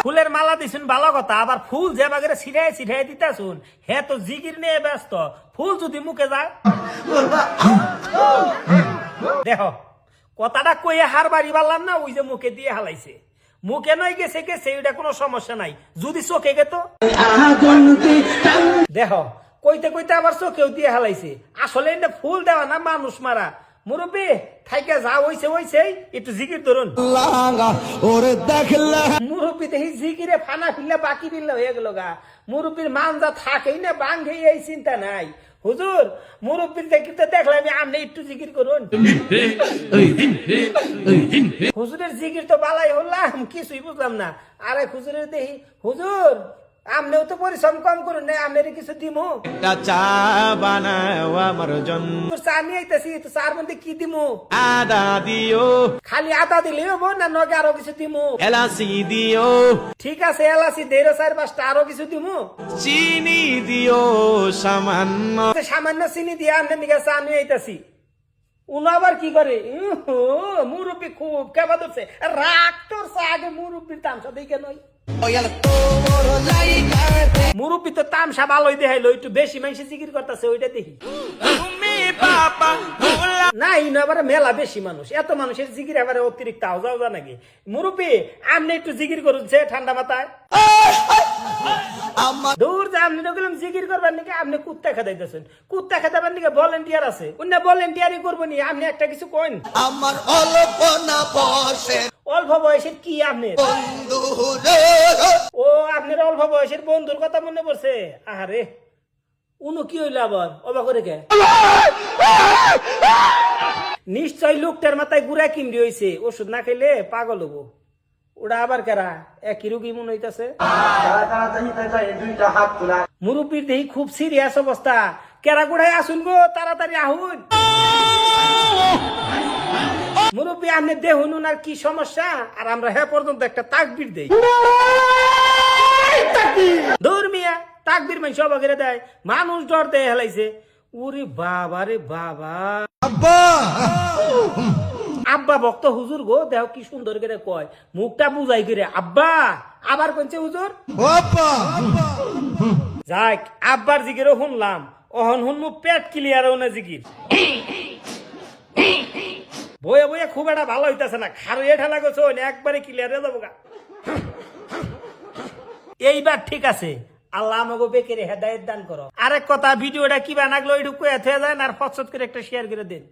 ফুলের মালা দিছুন ভালো কথা, আবার ফুল যে বাগেরে ছিড়াই ছিড়াই দিতেছুন হে তো জিকির নিয়ে ব্যস্ত, ফুল যদি মুখে যায় দেখো কথাটা কইয়ে হার বাড়ি পারলাম না, ওই যে মুখে দিয়ে হালাইছে, মুখে নয় গেছে গেছে ওইটা কোনো সমস্যা নাই, যদি চোখে গেত দেখো কইতে কইতে আবার চোখেও দিয়ে হালাইছে, আসলে এটা ফুল দেওয়া না মানুষ মারা। মুরব্বী থাইকা যা হইছে হইছে, একটু জিকির ধরুন। মুরব্বী দেখি জিকিরে ফানা ফিরলে বাকি দিল হয়ে গেল গা, মুরব্বীর মান যা থাকেই না বাঙ্গে এই চিন্তা নাই। হুজুর মুরব্বীর দেখিতে দেখলে আমি আপনি একটু জিকির করুন। হুজুরের জিকির তো বালাই হলাম, কিছুই বুঝলাম না। আরে হুজুরের দেখি হুজুর আমনেও তো পরিশ্রম কম করুন না, আপনার কিছু দিমু চা বানাও আমার জন্য, চা নিয়ে আইতেছি তো চার মধ্যে কি দিমু? আদা দিও, খালি আদা দিলে হবো না নগে আরো কিছু দিমু? এলাচি দিও, ঠিক আছে এলাচি দেড় 4-5টা, আরো কিছু দিমু? চিনি দিও সামান্য, সামান্য চিনি দিয়ে আপনার নিকে চা নিয়ে আইতেছি। উনি আবার কি করে, মুরব্বী খুব কেবা ধরছে, রাগ তোর চা আগে, মুরব্বীর তামসা দেখে নয়, মুরব্বী তো তামসা ভালোই দেখাইলো, একটু বেশি মানুষ জিকির করতেছে ওইটা দেখি না, ইনো আবার মেলা বেশি মানুষ, এত মানুষের জিকির এবারে অতিরিক্ত আওয়াজ নাকি। মুরব্বী আপনি একটু জিকির করুন সে ঠান্ডা মাথায়, দূর যা আপনি গেলাম জিকির করবেন নাকি, আপনি কুত্তা খেদাইতেছেন, কুত্তা খেদাবেন নাকি ভলেন্টিয়ার আছে, অন্য ভলেন্টিয়ারই করবো নি, আপনি একটা কিছু কইন। আমার অল্প না বসে অল্প বয়সের কি আপনার বন্ধু, ও আপনার অল্প বয়সের বন্ধুর কথা মনে পড়ছে, আরে উনো কি হইলো আবার অবাক করে কে? নিশ্চয় লোকটার মাথায় গুড়া কিমড়ি হয়েছে, ওষুধ না খাইলে পাগল হবো। ওটা আবার কেরা একই রোগী মনে হইতেছে। মুরব্বীর দেখি খুব সিরিয়াস অবস্থা, কেরা গুড়াই আসুন গো, তাড়াতাড়ি আহুন। মুরব্বী আপনি দেখুন ওনার কি সমস্যা, আর আমরা হ্যাঁ পর্যন্ত একটা তাকবীর দেই। দৌড় মিয়া তাকবীর মানুষ অবাকেরে দেয়, মানুষ ডর দেয় হেলাইছে। ওরে বাবা রে বাবা, আব্বা ভক্ত হুজুর গো, দেখ কি সুন্দর করে কয়, মুখটা বুঝাই করে আব্বা, আবার কইছে হুজুর। যাক আব্বার জিকিরও শুনলাম, অহন শুনমু পেট ক্লিয়ার না জিকির। বয়ে বয়ে খুব একটা ভালো হইতাছে না, খারুয়ে ঠেলা গেছো একবারে ক্লিয়ার হয়ে যাবো গা। এইবার ঠিক আছে, আল্লাহ আমাকে বেকেরে হেদায়েত দান করো। আরেক কথা, ভিডিওটা কি বানাগলো একটু কয়ে যায় না, আর ফসত করে একটা শেয়ার করে দেন।